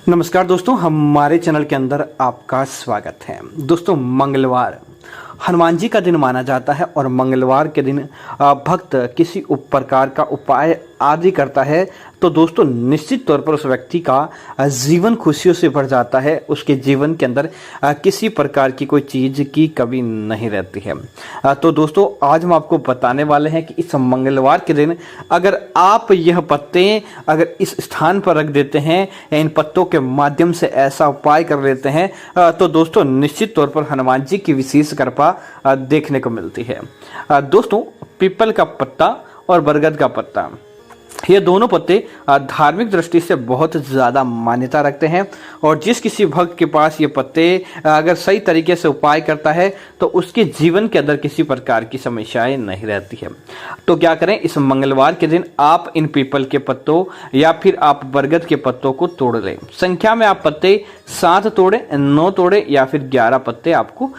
नमस्कार दोस्तों, हमारे चैनल के अंदर आपका स्वागत है। दोस्तों, मंगलवार हनुमान जी का दिन माना जाता है और मंगलवार के दिन भक्त किसी प्रकार का उपाय आदि करता है तो दोस्तों निश्चित तौर पर उस व्यक्ति का जीवन खुशियों से भर जाता है। उसके जीवन के अंदर किसी प्रकार की कोई चीज़ की कमी नहीं रहती है। तो दोस्तों, आज हम आपको बताने वाले हैं कि इस मंगलवार के दिन अगर आप यह पत्ते अगर इस स्थान पर रख देते हैं या इन पत्तों के माध्यम से ऐसा उपाय कर लेते हैं तो दोस्तों निश्चित तौर पर हनुमान जी की विशेष कृपा देखने को मिलती है। दोस्तों, पीपल का पत्ता और बरगद का पत्ता, ये दोनों पत्ते धार्मिक दृष्टि से बहुत ज़्यादा मान्यता रखते हैं और जिस किसी भक्त के पास ये पत्ते अगर सही तरीके से उपाय करता है तो उसके जीवन के अंदर किसी प्रकार की समस्याएं नहीं रहती है। तो क्या करें, इस मंगलवार के दिन आप इन पीपल के पत्तों या फिर आप बरगद के पत्तों को तोड़ लें। संख्या में आप पत्ते 7 तोड़े, 9 तोड़े या फिर 11 पत्ते आपको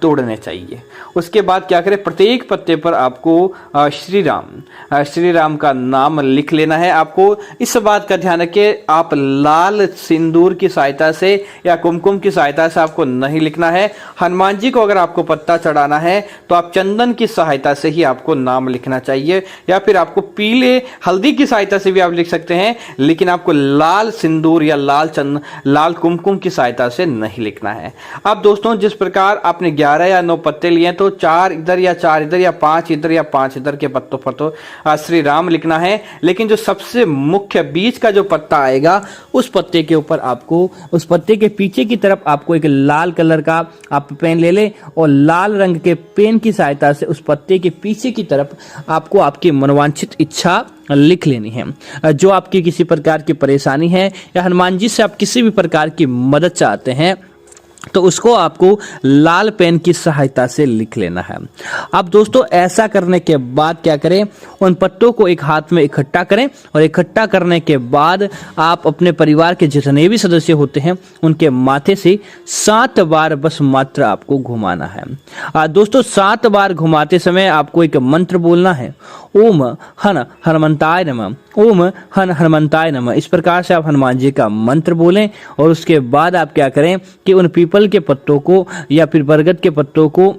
तोड़ने चाहिए। उसके बाद क्या करें, प्रत्येक पत्ते पर आपको श्री राम का नाम लिख लेना है। आपको इस बात का ध्यान रखिए, आप लाल सिंदूर की सहायता से या कुमकुम की सहायता से आपको नहीं लिखना है। हनुमान जी को अगर आपको पत्ता चढ़ाना है तो आप चंदन की सहायता से ही आपको नाम लिखना चाहिए या फिर आपको पीले हल्दी की सहायता से भी आप लिख सकते हैं, लेकिन आपको लाल सिंदूर या लाल कुमकुम की सहायता से नहीं लिखना है। अब दोस्तों, जिस प्रकार आपने 11 या 9 पत्ते लिए तो 4 इधर या 4 इधर या 5 इधर या 5 इधर के पत्तों पर तो श्री राम लिखना है, लेकिन जो सबसे मुख्य बीच का जो पत्ता आएगा उस पत्ते के ऊपर आपको, उस पत्ते के पीछे की तरफ आपको एक लाल कलर का आप पेन ले लें और लाल रंग के पेन की सहायता से उस पत्ते के पीछे की तरफ आपको आपकी मनोवांछित इच्छा लिख लेनी है। जो आपकी किसी प्रकार की परेशानी है या हनुमान जी से आप किसी भी प्रकार की मदद चाहते हैं तो उसको आपको लाल पेन की सहायता से लिख लेना है। अब दोस्तों, ऐसा करने के बाद क्या करें, उन पत्तों को एक हाथ में इकट्ठा करें और इकट्ठा करने के बाद आप अपने परिवार के जितने भी सदस्य होते हैं उनके माथे से 7 बार बस मात्र आपको घुमाना है। दोस्तों, 7 बार घुमाते समय आपको एक मंत्र बोलना है, ओम हनुमंताय नमः, ओम हनुमंताय नमः। इस प्रकार से आप हनुमान जी का मंत्र बोलें और उसके बाद आप क्या करें कि उन पीपल के पत्तों को या फिर बरगद के पत्तों को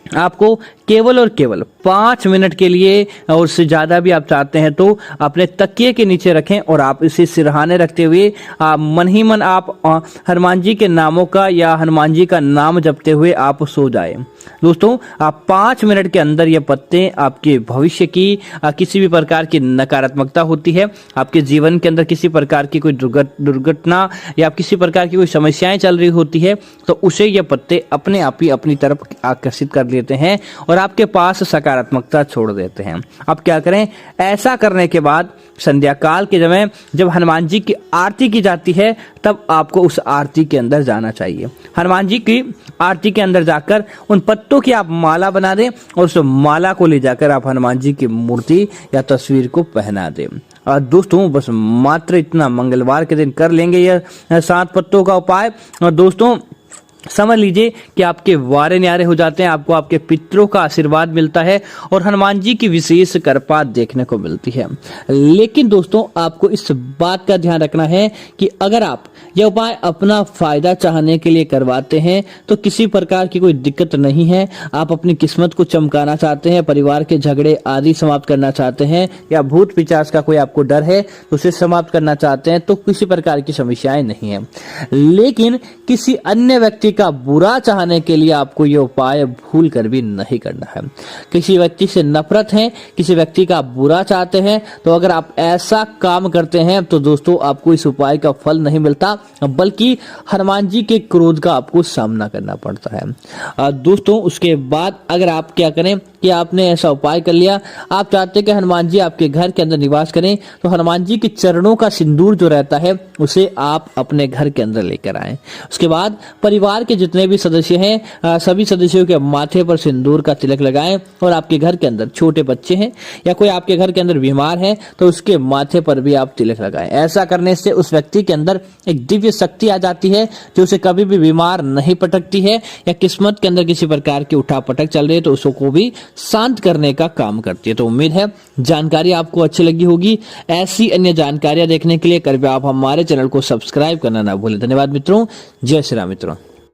आपको केवल और केवल 5 मिनट के लिए और उससे ज़्यादा भी आप चाहते हैं तो अपने तकिए के नीचे रखें और आप इसे सिरहाने रखते हुए मन ही मन आप हनुमान जी के नामों का या हनुमान जी का नाम जपते हुए आप सो जाएं। दोस्तों, आप 5 मिनट के अंदर ये पत्ते आपके भविष्य की किसी भी प्रकार की नकारात्मकता होती है, आपके जीवन के अंदर किसी प्रकार की कोई दुर्घटना या किसी प्रकार की कोई समस्याएं चल रही होती है तो उसे ये पत्ते अपने आप ही अपनी तरफ आकर्षित कर लेते हैं और आपके पास सकारात्मकता छोड़ देते हैं। अब क्या करें, ऐसा करने के बाद संध्या काल के समय जब हनुमान जी की आरती की जाती है तब आपको उस आरती के अंदर जाना चाहिए। हनुमान जी की आरती के अंदर जाकर उन पत्तों की आप माला बना दें और उस माला को ले जाकर आप हनुमान जी की मूर्ति या तस्वीर को पहना दें। और दोस्तों, बस मात्र इतना मंगलवार के दिन कर लेंगे यह 7 पत्तों का उपाय और दोस्तों समझ लीजिए कि आपके वारे न्यारे हो जाते हैं, आपको आपके पितरों का आशीर्वाद मिलता है और हनुमान जी की विशेष कृपा देखने को मिलती है। लेकिन दोस्तों, आपको इस बात का ध्यान रखना है कि अगर आप यह उपाय अपना फायदा चाहने के लिए करवाते हैं तो किसी प्रकार की कोई दिक्कत नहीं है। आप अपनी किस्मत को चमकाना चाहते हैं, परिवार के झगड़े आदि समाप्त करना चाहते हैं या भूत पिशाच का कोई आपको डर है तो उसे समाप्त करना चाहते हैं तो किसी प्रकार की समस्याएं नहीं है। लेकिन किसी अन्य व्यक्ति का बुरा चाहने के लिए आपको यह उपाय भूल कर भी नहीं करना है। किसी व्यक्ति से नफरत है, किसी व्यक्ति का बुरा चाहते हैं तो अगर आप ऐसा काम करते हैं तो दोस्तों आपको इस उपाय का फल नहीं मिलता बल्कि हनुमान जी के क्रोध का आपको सामना करना पड़ता है। दोस्तों, उसके बाद अगर आप क्या करें कि आपने ऐसा उपाय कर लिया, आप चाहते हैं कि हनुमान जी आपके घर के अंदर निवास करें तो हनुमान जी के चरणों का सिंदूर जो रहता है उसे आप अपने घर के अंदर लेकर आएं। उसके बाद परिवार के जितने भी सदस्य हैं सभी सदस्यों के माथे पर सिंदूर का तिलक लगाएं और आपके घर के अंदर छोटे बच्चे हैं या कोई आपके घर के अंदर बीमार है तो उसके माथे पर भी आप तिलक लगाएं। ऐसा करने से उस व्यक्ति के अंदर एक दिव्य शक्ति आ जाती है जो उसे कभी भी बीमार नहीं पटकती है या किस्मत के अंदर किसी प्रकार की उठा पटक चल रही है तो उसको भी शांत करने का काम करती है। तो उम्मीद है जानकारी आपको अच्छी लगी होगी। ऐसी अन्य जानकारियां देखने के लिए कृपया आप हमारे चैनल को सब्सक्राइब करना ना भूलें। धन्यवाद मित्रों। जय श्री राम मित्रों।